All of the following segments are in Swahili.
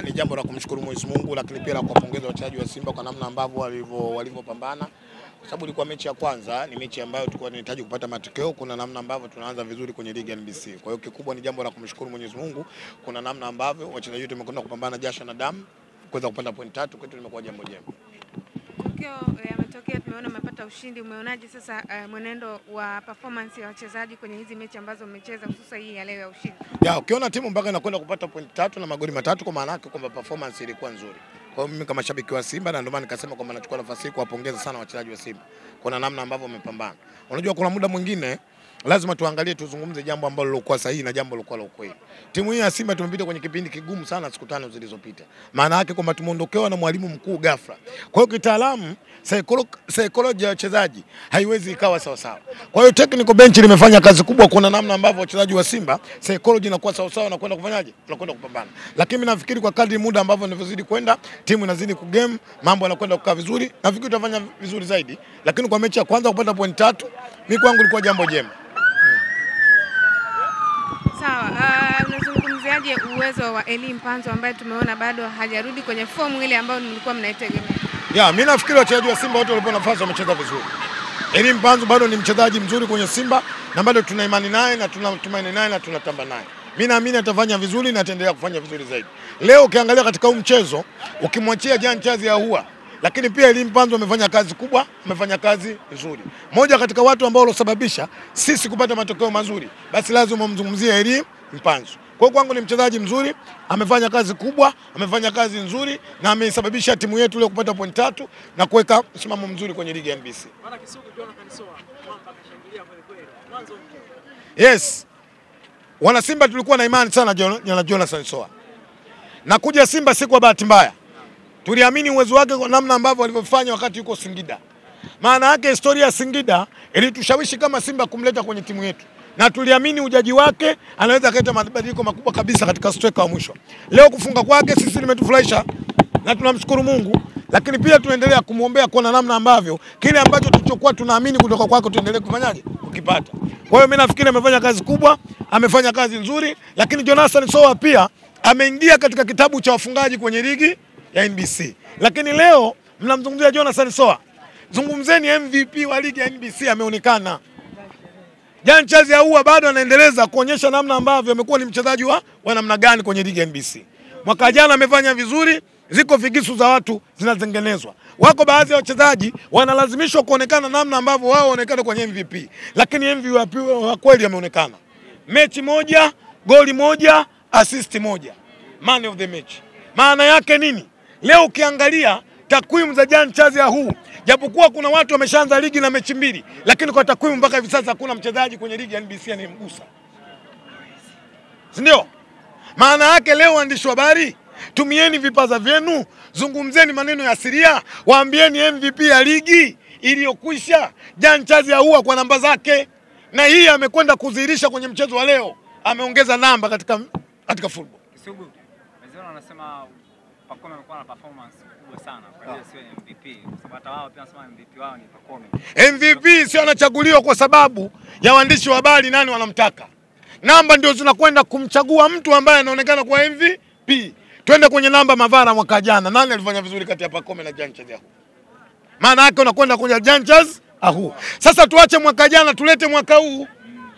Ni jambo la kumshukuru Mwenyezi Mungu, lakini pia la kuwapongeza wachezaji wa Simba kwa namna ambavyo walivyopambana, kwa sababu ilikuwa mechi ya kwanza, ni mechi ambayo tulikuwa tunahitaji kupata matokeo. Kuna namna ambavyo tunaanza vizuri kwenye ligi ya NBC. Kwa hiyo kikubwa ni jambo la kumshukuru Mwenyezi Mungu, kuna namna ambavyo wachezaji wetu wamekwenda kupambana jasho na damu kuweza kupata point 3, kwetu limekuwa jambo jema. Yametokea, tumeona umepata ushindi. Umeonaje sasa mwenendo wa performance ya wachezaji kwenye hizi mechi ambazo umecheza, hususan hii ya leo ya ushindi? Ukiona timu mpaka inakwenda kupata point 3 na magoli 3, kwa maana yake kwamba performance ilikuwa nzuri. Kwa hiyo mimi kama shabiki wa Simba, na ndio maana nikasema kwamba nachukua nafasi hii kuwapongeza sana wachezaji wa Simba. Kuna namna ambavyo wamepambana. Unajua kuna muda mwingine lazima tuangalie, tuzungumze jambo ambalo lilikuwa sahihi na jambo lilikuwa la ukweli. Timu hii ya Simba tumepita kwenye kipindi kigumu sana siku 5 zilizopita. Maana yake kwamba tumeondokewa na mwalimu mkuu ghafla. Kwa hiyo kitaalamu psychology ya wachezaji haiwezi ikawa sawa sawa. Kwa hiyo technical bench limefanya kazi kubwa. Kuna namna ambavyo wachezaji wa Simba psychology inakuwa sawa sawa na kwenda kufanyaje? Tunakwenda kupambana. Lakini nafikiri kwa kadri muda ambavyo unavyozidi kwenda, timu inazidi kugame, mambo yanakwenda kukaa vizuri. Nafikiri tutafanya vizuri zaidi. Lakini kwa mechi ya kwanza kupata point 3, mimi kwangu ilikuwa jambo jema. Sawa, unazungumziaje uwezo wa Elie Mpanzu ambaye tumeona bado hajarudi kwenye fomu ile ambayo nilikuwa mnaitegemea? Mimi nafikiri wachezaji wa Simba wote walipo nafasi wamecheza vizuri. Elie Mpanzu bado ni mchezaji mzuri kwenye Simba na bado tuna imani naye na tunatumaini naye na tunatamba naye. Mimi naamini atafanya vizuri na ataendelea kufanya vizuri zaidi. Leo ukiangalia katika huu mchezo, ukimwachia Jean Chazi Ahoua, lakini pia Elie Mpanzu amefanya kazi kubwa, amefanya kazi nzuri. Moja katika watu ambao walosababisha sisi kupata matokeo mazuri, basi lazima umzungumzie Elie Mpanzu. Kwa kwangu ni mchezaji mzuri, amefanya kazi kubwa, amefanya kazi nzuri na amesababisha timu yetu leo kupata point 3 na kuweka msimamo mzuri kwenye ligi ya NBC. Yes. Wana Simba tulikuwa na imani sana na Jonathan Soa. Na kuja Simba si kwa bahati mbaya. Tuliamini uwezo wake kwa namna ambavyo alivyofanya wakati yuko Singida. Maana yake historia ya Singida ilitushawishi kama Simba kumleta kwenye timu yetu. Na tuliamini ujaji wake anaweza kuleta mabadiliko makubwa kabisa katika striker wa mwisho. Leo kufunga kwake sisi limetufurahisha na tunamshukuru Mungu, lakini pia tunaendelea kumuombea kwa namna ambavyo kile ambacho tulichokuwa tunaamini kutoka kwake tuendelee kufanyaje ukipata. Kwa hiyo mimi nafikiri amefanya kazi kubwa, amefanya kazi nzuri, lakini Jonathan Soa pia ameingia katika kitabu cha wafungaji kwenye ligi ya NBC. Lakini leo mnamzungumzia Jonathan Soa, zungumzeni MVP wa ligi ya NBC ameonekana. Jean Chazi Ahoua bado anaendeleza kuonyesha namna ambavyo amekuwa ni mchezaji wa namna gani kwenye ligi ya NBC. Mwaka jana amefanya vizuri, ziko figisu za watu zinatengenezwa. Wako baadhi ya wachezaji wanalazimishwa kuonekana namna ambavyo wao waonekana kwenye MVP. Lakini MVP wa kweli ameonekana. Mechi moja, goli moja, assist moja. Man of the match. Maana yake nini? Leo ukiangalia takwimu za Jean Chazi Ahoua, japokuwa kuna watu wameshaanza ligi na mechi 2, lakini kwa takwimu mpaka hivi sasa hakuna mchezaji kwenye ligi ya NBC anayemgusa. Ndio? Maana yake leo waandishi wa habari, tumieni vipaza vyenu, zungumzeni maneno ya asilia, waambieni MVP ya ligi iliyokwisha Jean Chazi Ahoua kwa namba zake. Na hii amekwenda kudhihirisha kwenye mchezo wa leo, ameongeza namba katika football. Kisugu, wenzao wanasema Pacome amekuwa na performance kubwa sana, kwa hiyo sio MVP. Kwa sababu hata wao pia wanasema MVP wao ni Pacome. MVP sio anachaguliwa kwa sababu ya waandishi wa habari nani wanamtaka. Namba ndio zinakwenda kumchagua mtu ambaye anaonekana kwa MVP. Twende kwenye namba Mavara mwaka jana. Nani alifanya vizuri kati ya Pacome na Jean Chazi Ahoua? Maana yake unakwenda kwenye Jean Chazi Ahoua. Sasa tuache mwaka jana tulete mwaka huu.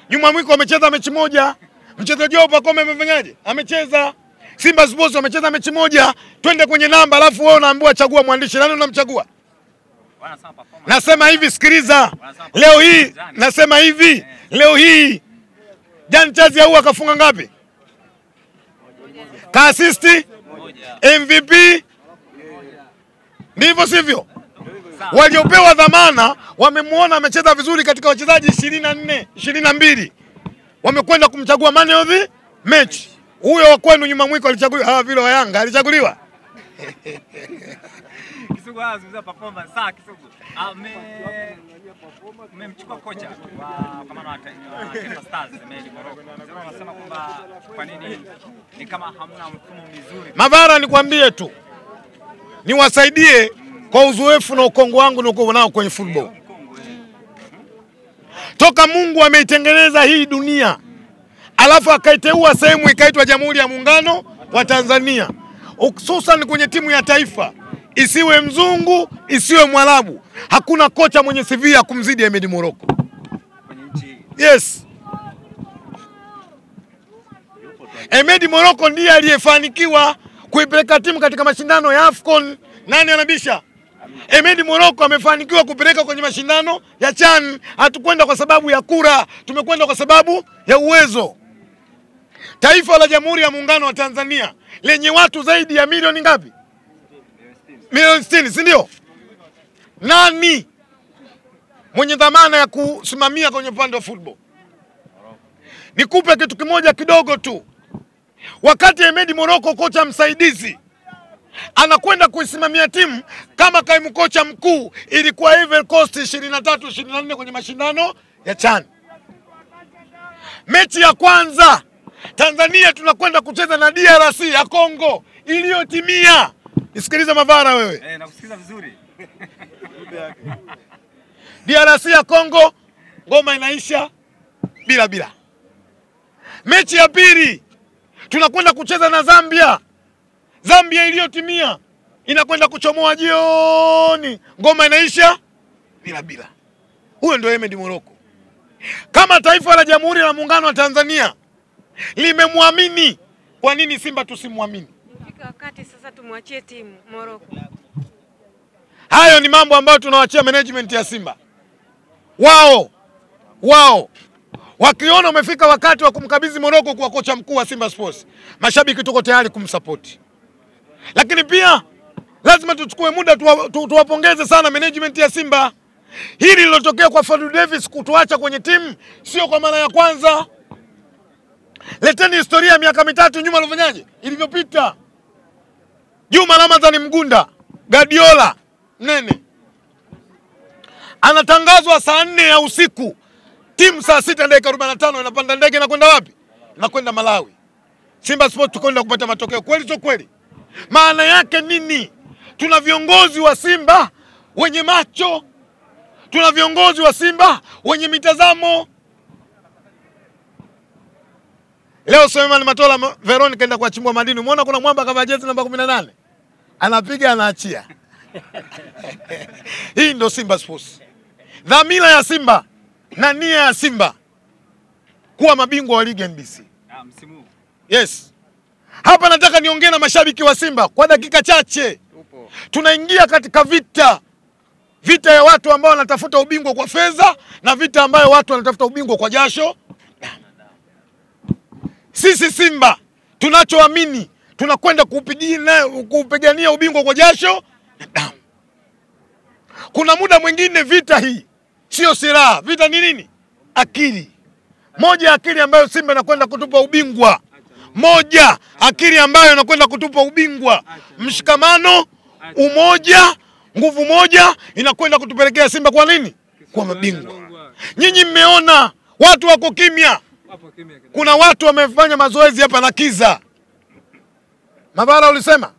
Nyuma mwiko amecheza mechi moja. Mchezaji wao Pacome amefanyaje? Amecheza. Simba Sports wamecheza mechi moja. Twende kwenye namba, alafu wewe unaambiwa chagua mwandishi. Nani unamchagua? Nasema hivi, sikiliza. Leo hii nasema hivi. Leo hii Jean Chazi Ahoua kafunga ngapi? Ka assist? MVP? Ndivyo sivyo? Waliopewa dhamana wamemuona amecheza vizuri katika wachezaji 24, 22. Wamekwenda kumchagua man of the match. Huyo wa kwenu nyuma mwiko alichaguliwa, vile wa Yanga alichaguliwa. Kisugu anazungumza performance saa Kisugu. Mmemchukua kocha kwa maana wa Taifa Stars Medi Morocco. Sasa wanasema kwamba kwa nini ni kama hamna mfumo mzuri. Mavara nikwambie tu, niwasaidie kwa uzoefu na ukongo wangu niko nao kwenye football. Toka Mungu ameitengeneza hii dunia, alafu akaiteua sehemu ikaitwa Jamhuri ya Muungano wa Tanzania. hususan kwenye timu ya taifa, isiwe mzungu, isiwe Mwarabu, hakuna kocha mwenye CV ya kumzidi Ahmed Morocco kwenye nchi. Yes. Ahmed Morocco ndiye aliyefanikiwa kuipeleka timu katika mashindano ya AFCON. Nani anabisha? Ahmed Morocco amefanikiwa kupeleka kwenye mashindano ya CHAN. Hatukwenda kwa sababu ya kura, tumekwenda kwa sababu ya uwezo. Taifa la Jamhuri ya Muungano wa Tanzania lenye watu zaidi ya milioni ngapi? Milioni 60, si ndio? Nani mwenye dhamana ya kusimamia kwenye upande wa football? Nikupe kitu kimoja kidogo tu. Wakati Ahmed Morocco kocha msaidizi anakwenda kuisimamia timu kama kaimu kocha mkuu, ilikuwa Ivory Coast 23-24 kwenye mashindano ya CHAN. Mechi ya kwanza Tanzania tunakwenda kucheza na DRC ya Kongo iliyotimia. Nisikilize Mavara wewe. Nakusikiza vizuri. DRC ya Kongo ngoma inaisha bila. Mechi ya pili tunakwenda kucheza na Zambia iliyotimia inakwenda kuchomoa jioni, ngoma inaisha bila. Huyo ndio Ahmed Morocco. Kama taifa la Jamhuri ya Muungano wa Tanzania limemwamini, kwa nini Simba tusimwamini? Ifika wakati sasa tumwachie timu Morocco. Hayo ni mambo ambayo tunawachia management ya Simba. Wao wakiona umefika wakati wa kumkabidhi Morocco kwa kocha mkuu wa Simba Sports, mashabiki tuko tayari kumsupport. Lakini pia lazima tuchukue muda tuwapongeze sana management ya Simba. Hili lilotokea kwa Fadlu Davis kutuacha kwenye timu sio kwa mara ya kwanza. Leteni historia miaka mitatu nyuma alifanyaje ilivyopita. Juma Ramadhani Mgunda, Guardiola nene, anatangazwa saa 4 ya usiku, timu saa 6:45 inapanda ndege na kwenda wapi? Na kwenda Malawi. Simba Sports tukwenda kupata matokeo. Kweli sio kweli? Maana yake nini? Tuna viongozi wa Simba wenye macho, tuna viongozi wa Simba wenye mitazamo. Leo Suleiman Matola Veronica kaenda kuachimbwa madini. Umeona kuna mwamba kavaa jezi namba 18? Anapiga anaachia. Hii ndio Simba Sports. Dhamira ya Simba na nia ya Simba kuwa mabingwa wa ligi NBC. Msimu. Yes. Hapa nataka niongee na mashabiki wa Simba kwa dakika chache. Tunaingia katika vita ya watu ambao wanatafuta ubingwa kwa fedha na vita ambayo watu wanatafuta ubingwa kwa jasho. Sisi Simba tunachoamini, tunakwenda kupigania ubingwa kwa jasho na damu. Kuna muda mwingine vita hii sio silaha, vita ni nini? Akili. Moja akili ambayo Simba inakwenda kutupa ubingwa. Mshikamano, umoja, nguvu moja inakwenda kutupelekea Simba kwa nini? Kwa mabingwa. Nyinyi mmeona watu wako kimya. Kuna watu wamefanya mazoezi hapa na Kiza. Mavara ulisema?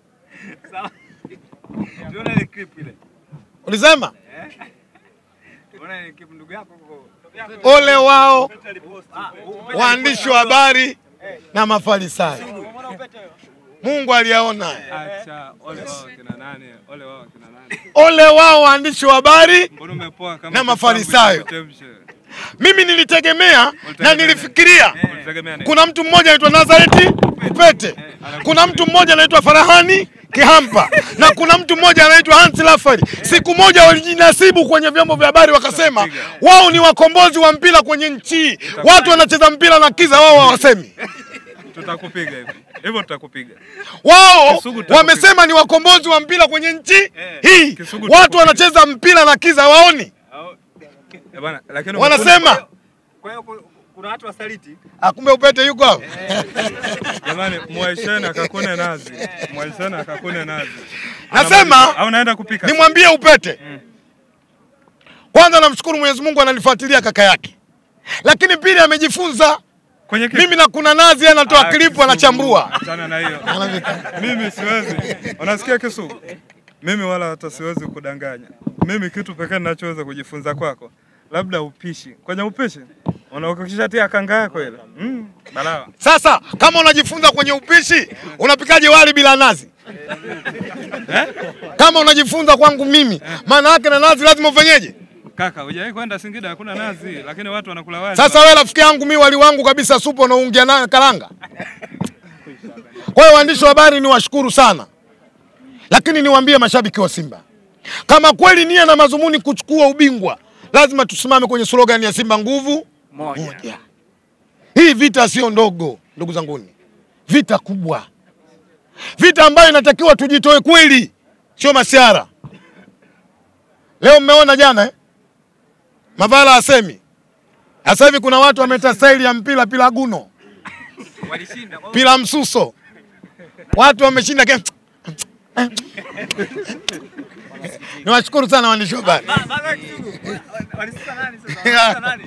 Unaona ile clip ile? Ulisema? Unaona ile clip ndugu yako? Ole wao waandishi wa habari na mafarisayo. Mungu aliyaona. Acha ole wao kina nani? Ole wao waandishi wa habari na mafarisayo. Mimi nilitegemea na nilifikiria kuna mtu mmoja anaitwa Nazareti Upete, kuna mtu mmoja anaitwa Farahani Kihampa, na kuna mtu mmoja anaitwa Hans Lafari. Siku moja walijinasibu kwenye vyombo vya habari wakasema wao ni wakombozi wa mpira kwenye nchi. Watu wanacheza mpira na Kiza, wao hawasemi. Tutakupiga hivi. Hivyo tutakupiga. Wao wamesema ni wakombozi wa mpira kwenye nchi hii. Watu wanacheza mpira na Kiza waoni. Bwana, lakini wanasema kwa hiyo kuna watu wasaliti. Kumbe Upete yuko hapo. Jamani, Mwaishena akakune nazi. Mwaishena akakune nazi. Nasema au naenda kupika. Nimwambie Upete. Kwanza namshukuru Mwenyezi Mungu ananifuatilia kaka yake. Lakini pili amejifunza. Mimi na kuna nazi anatoa klipu anachambua. Achana na hiyo. Mimi siwezi. Unasikia Kisugu? Mimi wala hata siwezi kudanganya. Mimi kitu pekee ninachoweza kujifunza kwako, labda upishi. Kwenye upishi unakishatia kanga yako ile. Balawa. Sasa kama unajifunza kwenye upishi, unapikaje wali bila nazi? Kama unajifunza kwangu mimi, maana yake na nazi lazima ufanyeje? Kaka, hujawahi kwenda Singida hakuna nazi, lakini watu wanakula wali. Sasa wewe rafiki yangu mimi wali wangu kabisa supu na ungia na karanga. Kwa hiyo waandishi wa habari niwashukuru sana. Lakini niwaambie mashabiki wa Simba, kama kweli nia na mazumuni kuchukua ubingwa, lazima tusimame kwenye slogan ya Simba nguvu moja. Hii vita sio ndogo, ndugu zanguni. Vita kubwa. Vita ambayo inatakiwa tujitoe kweli, sio masiara. Leo mmeona jana Mavala asemi. Sasa hivi kuna watu wameta style ya mpira pila guno. Walishinda. Pila msuso. Watu wameshinda game. Niwashukuru sana waandishi wa habari. Walishinda nani sasa? Walishinda nani?